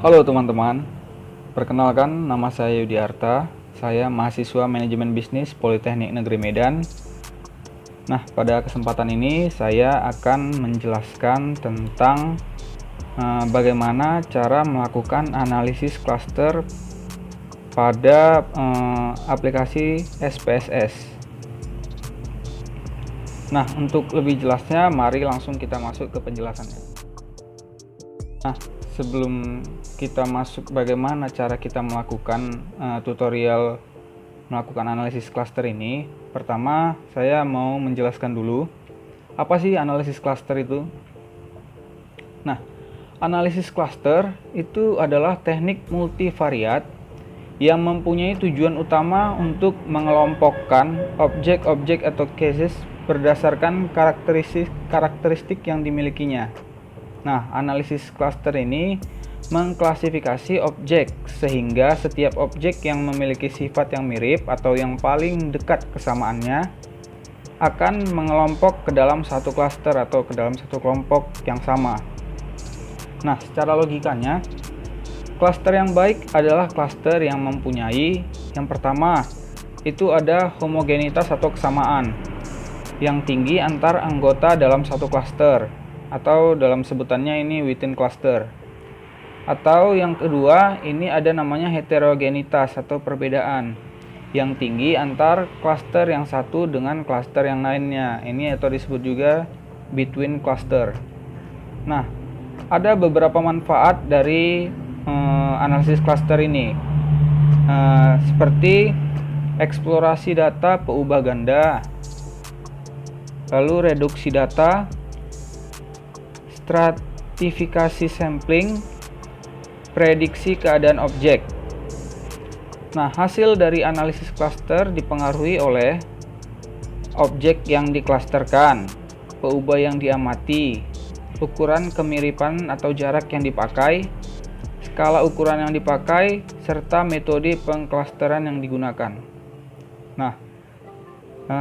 Halo teman-teman, perkenalkan nama saya Yudiarta, saya mahasiswa manajemen bisnis Politeknik Negeri Medan. Nah, pada kesempatan ini saya akan menjelaskan tentang bagaimana cara melakukan analisis klaster pada aplikasi SPSS. Nah, untuk lebih jelasnya, mari langsung kita masuk ke penjelasannya. Nah, sebelum kita masuk bagaimana cara kita melakukan tutorial melakukan analisis klaster ini, pertama saya mau menjelaskan dulu apa sih analisis klaster itu. Nah, analisis klaster itu adalah teknik multivariat yang mempunyai tujuan utama untuk mengelompokkan objek-objek atau cases berdasarkan karakteristik yang dimilikinya. Nah, analisis klaster ini mengklasifikasi objek sehingga setiap objek yang memiliki sifat yang mirip atau yang paling dekat kesamaannya akan mengelompok ke dalam satu klaster atau ke dalam satu kelompok yang sama. Nah, secara logikanya, klaster yang baik adalah klaster yang mempunyai yang pertama itu ada homogenitas atau kesamaan yang tinggi antar anggota dalam satu klaster, atau dalam sebutannya ini within cluster. Atau yang kedua, ini ada namanya heterogenitas atau perbedaan yang tinggi antar cluster yang satu dengan cluster yang lainnya. Ini atau disebut juga between cluster. Nah, ada beberapa manfaat dari analisis cluster ini, seperti eksplorasi data peubah ganda, lalu reduksi data, stratifikasi sampling, prediksi keadaan objek. Nah, hasil dari analisis klaster dipengaruhi oleh objek yang diklasterkan, peubah yang diamati, ukuran kemiripan atau jarak yang dipakai, skala ukuran yang dipakai, serta metode pengklasteran yang digunakan. Nah,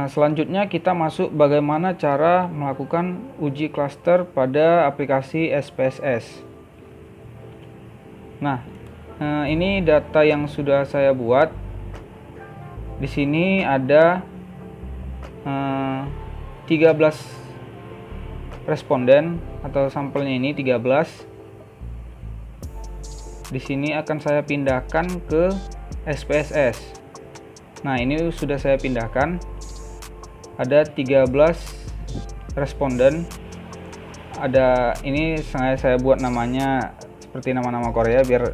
selanjutnya kita masuk bagaimana cara melakukan uji klaster pada aplikasi SPSS. Nah, ini data yang sudah saya buat. Di sini ada 13 responden atau sampelnya ini 13. Di sini akan saya pindahkan ke SPSS. Nah, ini sudah saya pindahkan. Ada 13 responden. Ada ini saya buat namanya seperti nama-nama Korea biar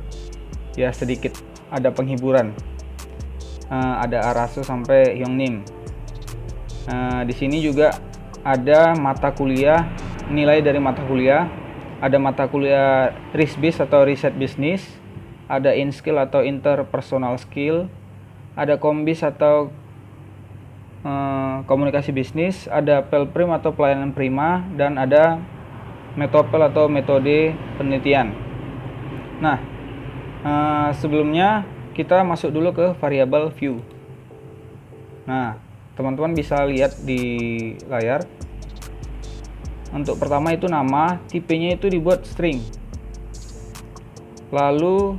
ya sedikit ada penghiburan. Ada Arasu sampai Hyungnim. Di sini juga ada mata kuliah, nilai dari mata kuliah. Ada mata kuliah RISBIS atau Riset Bisnis, ada InSkill atau Interpersonal Skill, ada Kombis atau komunikasi bisnis, ada Pelprim atau pelayanan prima, dan ada Metopel atau metode penelitian. Nah, sebelumnya kita masuk dulu ke variabel view. Nah, teman-teman bisa lihat di layar. Untuk pertama itu nama, tipenya itu dibuat string. Lalu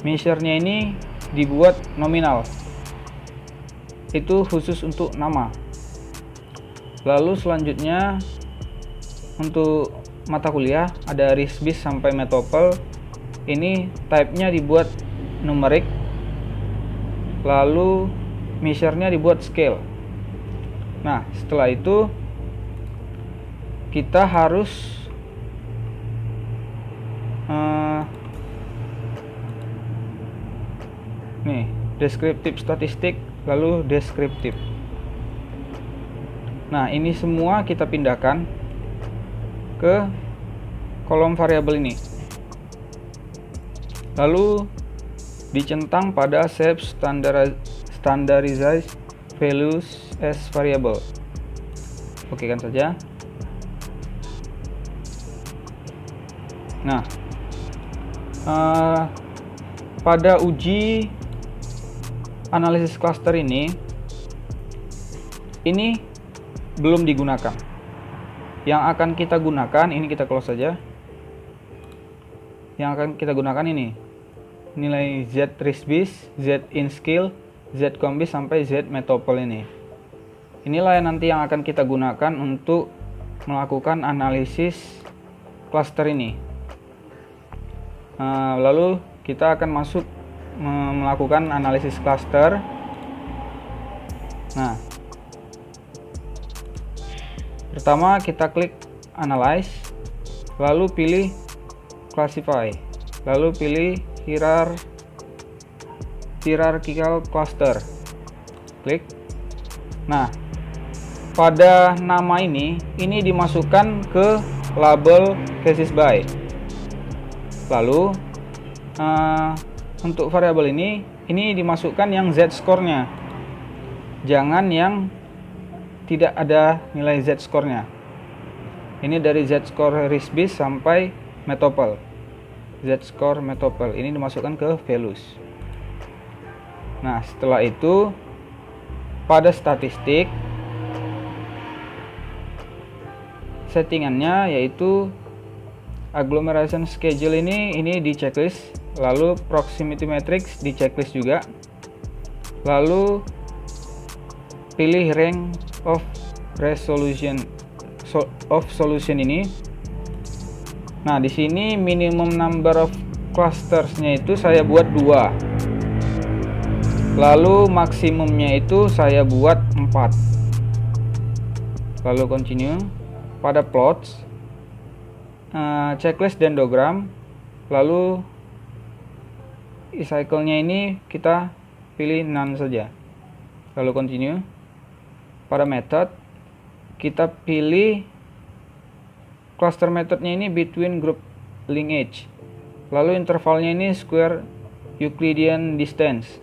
measure-nya ini dibuat nominal. Itu khusus untuk nama. Lalu selanjutnya untuk mata kuliah ada RISBIS sampai Metopel. Ini type-nya dibuat numerik. Lalu measure-nya dibuat scale. Nah, setelah itu kita harus deskriptif statistik, lalu deskriptif. Nah, ini semua kita pindahkan ke kolom variabel ini. Lalu dicentang pada save standardized values as variable. Oke kan saja. Nah, pada uji analisis klaster ini belum digunakan. Yang akan kita gunakan, ini kita close saja. yang akan kita gunakan ini. Nilai Z RISC-BIS, Z INSCIL, Z COMBIS sampai Z METOPL ini. Inilah yang nanti yang akan kita gunakan untuk melakukan analisis cluster ini. Lalu kita akan masuk melakukan analisis cluster. Nah, pertama kita klik Analyze, lalu pilih Classify, lalu pilih Hierarchical Cluster. Klik. Nah, pada nama ini dimasukkan ke label cases by. Lalu untuk variabel ini dimasukkan yang Z-score-nya. Jangan yang tidak ada nilai Z-score-nya. Ini dari Z-score RISC-BIS sampai METOPL. Z-score METOPL ini dimasukkan ke values. Nah, setelah itu pada statistik settingannya yaitu agglomeration schedule ini di checklist, lalu proximity matrix di checklist juga, lalu pilih rank of solution ini. Nah, di sini minimum number of clustersnya itu saya buat 2, lalu maksimumnya itu saya buat 4. Lalu continue. Pada plots, checklist dendrogram, lalu cycle-nya ini kita pilih none saja. Lalu continue. Pada method kita pilih cluster methodnya ini between group linkage, lalu intervalnya ini square Euclidean distance.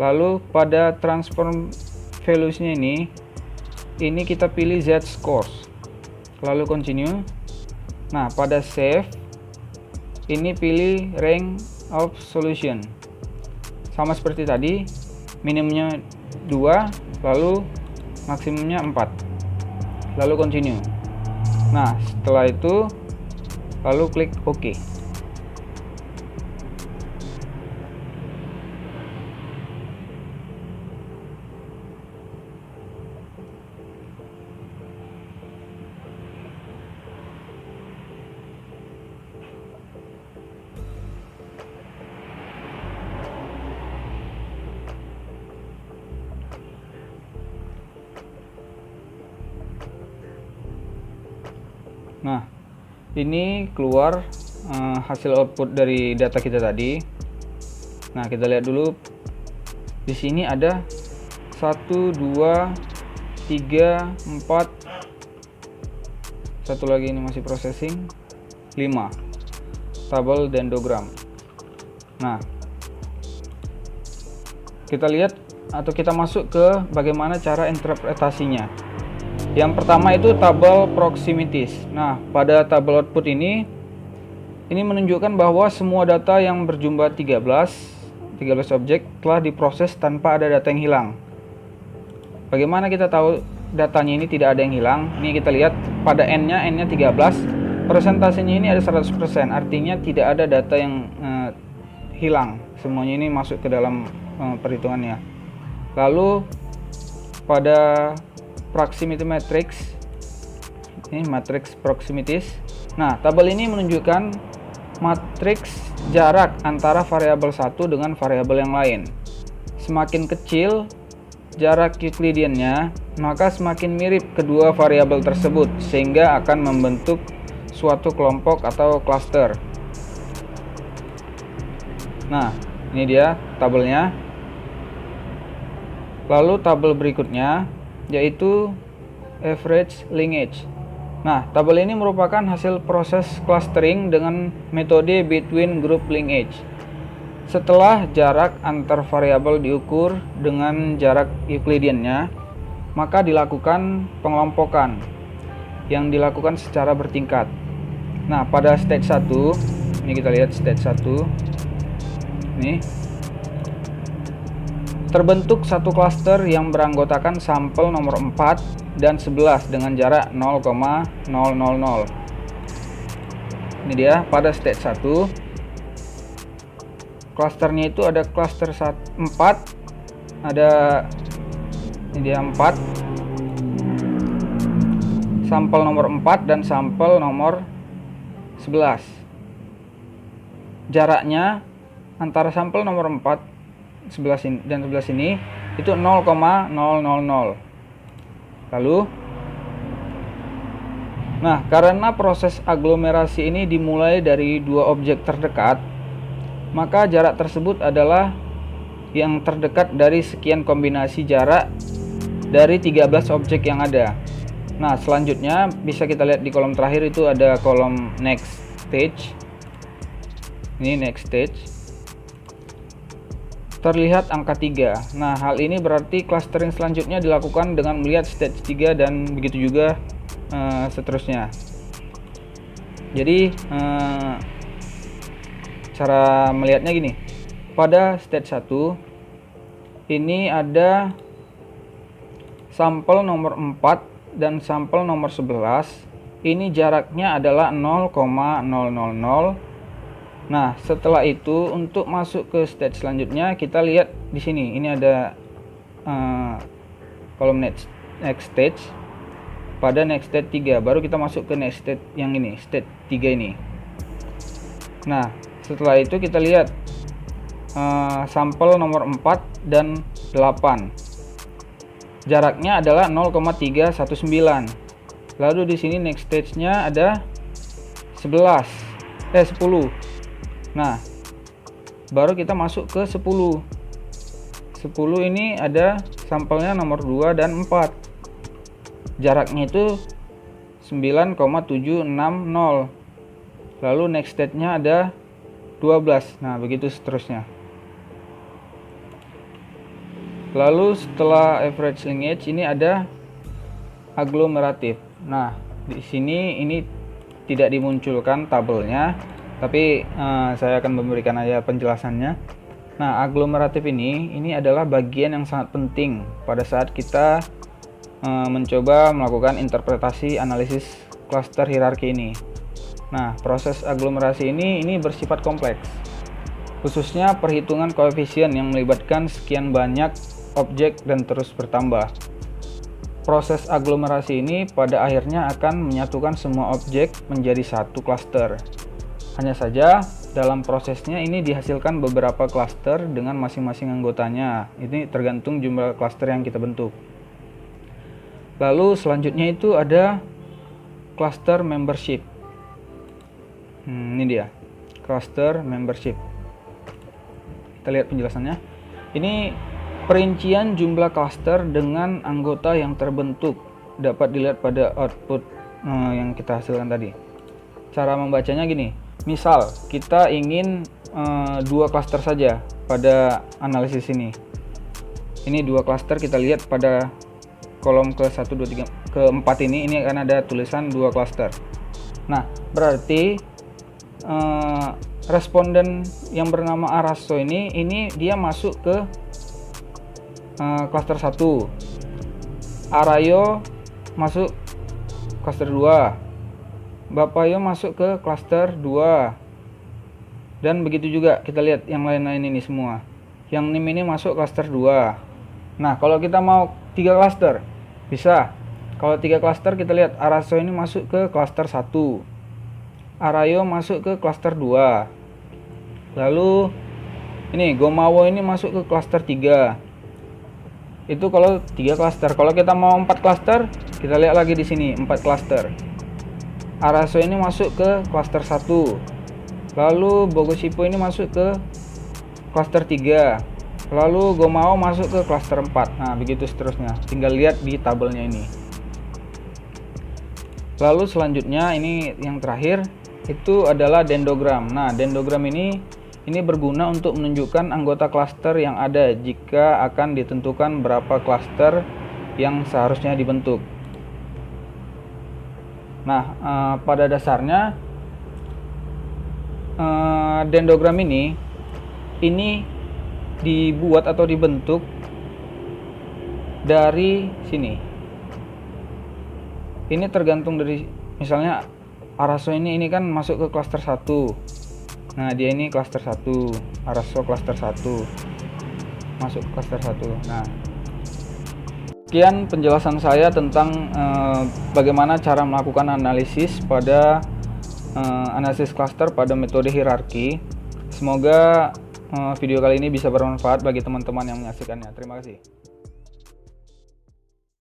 Lalu pada transform values-nya ini kita pilih Z scores, lalu continue. Nah, pada save ini pilih rank of solution, sama seperti tadi, minimumnya 2, lalu maksimumnya 4, lalu continue. Nah, setelah itu lalu klik OK. Nah, ini keluar hasil output dari data kita tadi. Nah, kita lihat dulu. Di sini ada 1, 2, 3, 4. Satu lagi ini masih processing. 5. Tabel dendrogram. Nah, kita lihat atau kita masuk ke bagaimana cara interpretasinya. Yang pertama itu tabel proximities. Nah, pada tabel output ini menunjukkan bahwa semua data yang berjumlah 13 objek telah diproses tanpa ada data yang hilang. Bagaimana kita tahu datanya ini tidak ada yang hilang? Ini kita lihat pada n-nya 13, persentasenya ini ada 100%, artinya tidak ada data yang hilang. Semuanya ini masuk ke dalam perhitungannya. Lalu pada proximity matrix, ini matrix proximities. Nah, tabel ini menunjukkan matriks jarak antara variabel satu dengan variabel yang lain. Semakin kecil jarak Euclidean-nya, maka semakin mirip kedua variabel tersebut, sehingga akan membentuk suatu kelompok atau cluster. Nah, ini dia tabelnya. Lalu tabel berikutnya yaitu average linkage. Nah, tabel ini merupakan hasil proses clustering dengan metode between group linkage. Setelah jarak antar variabel diukur dengan jarak Euclidean-nya, maka dilakukan pengelompokan yang dilakukan secara bertingkat. Nah, pada stage 1, ini kita lihat stage 1. Nih. Terbentuk satu klaster yang beranggotakan sampel nomor 4 dan 11 dengan jarak 0,000. Ini dia pada stage 1. Klasternya itu ada klaster 4, ada ini dia 4, sampel nomor 4 dan sampel nomor 11. Jaraknya antara sampel nomor 4 11 ini dan 11 ini itu 0,000. Lalu karena proses aglomerasi ini dimulai dari dua objek terdekat, maka jarak tersebut adalah yang terdekat dari sekian kombinasi jarak dari 13 objek yang ada. Nah, selanjutnya bisa kita lihat di kolom terakhir itu ada kolom next stage. Ini next stage. Terlihat angka 3. Nah, hal ini berarti clustering selanjutnya dilakukan dengan melihat stage 3 dan begitu juga seterusnya. Jadi cara melihatnya gini. Pada stage 1 ini ada sampel nomor 4 dan sampel nomor 11. Ini jaraknya adalah 0,000. Nah, setelah itu untuk masuk ke stage selanjutnya kita lihat di sini. Ini ada kolom next stage. Pada next stage 3 baru kita masuk ke next stage yang ini, stage 3 ini. Nah, setelah itu kita lihat sampel nomor 4 dan 8. Jaraknya adalah 0,319. Lalu di sini next stage-nya ada 10. Nah, baru kita masuk ke 10. 10 ini ada sampelnya nomor 2 dan 4. Jaraknya itu 9,760. Lalu next stage-nya ada 12. Nah, begitu seterusnya. Lalu setelah average linkage ini ada aglomeratif. Nah, di sini ini tidak dimunculkan tabelnya, tapi saya akan memberikan aja penjelasannya. Nah, aglomeratif ini adalah bagian yang sangat penting pada saat kita mencoba melakukan interpretasi analisis cluster hierarki ini. Nah, proses aglomerasi ini bersifat kompleks, khususnya perhitungan koefisien yang melibatkan sekian banyak objek dan terus bertambah. Proses aglomerasi ini pada akhirnya akan menyatukan semua objek menjadi satu cluster. Hanya saja dalam prosesnya ini dihasilkan beberapa cluster dengan masing-masing anggotanya. Ini tergantung jumlah cluster yang kita bentuk. Lalu selanjutnya itu ada cluster membership. Ini dia, cluster membership. Kita lihat penjelasannya. Ini perincian jumlah cluster dengan anggota yang terbentuk. Dapat dilihat pada output yang kita hasilkan tadi. Cara membacanya gini. Misal kita ingin 2 cluster saja pada analisis ini. Ini 2 cluster, kita lihat pada kolom ke-1, 2, 3, ke-4 ini akan ada tulisan 2 cluster. Nah, berarti responden yang bernama Arasso ini dia masuk ke cluster 1. Arayo masuk cluster 2. Bapayo masuk ke cluster 2. Dan begitu juga kita lihat yang lain-lain ini semua. Yang NIM ini masuk cluster 2. Nah, kalau kita mau 3 cluster bisa. Kalau 3 cluster kita lihat Arasso ini masuk ke cluster 1. Arayo masuk ke cluster 2. Lalu ini Gomawo ini masuk ke cluster 3. Itu kalau 3 cluster. Kalau kita mau 4 cluster, kita lihat lagi di sini 4 cluster. Arasso ini masuk ke cluster 1. Lalu Bogoshipo ini masuk ke cluster 3. Lalu Gomao masuk ke cluster 4. Nah, begitu seterusnya. Tinggal lihat di tabelnya ini. Lalu selanjutnya ini yang terakhir itu adalah dendrogram. Nah, dendrogram ini berguna untuk menunjukkan anggota cluster yang ada jika akan ditentukan berapa cluster yang seharusnya dibentuk. Nah, pada dasarnya dendrogram ini dibuat atau dibentuk dari sini. Ini tergantung dari misalnya Araso ini kan masuk ke klaster 1. Nah, dia ini klaster 1, Araso klaster 1, masuk ke klaster 1. Nah, sekian penjelasan saya tentang bagaimana cara melakukan analisis pada analisis klaster pada metode hierarki. Semoga video kali ini bisa bermanfaat bagi teman-teman yang menyaksikannya. Terima kasih.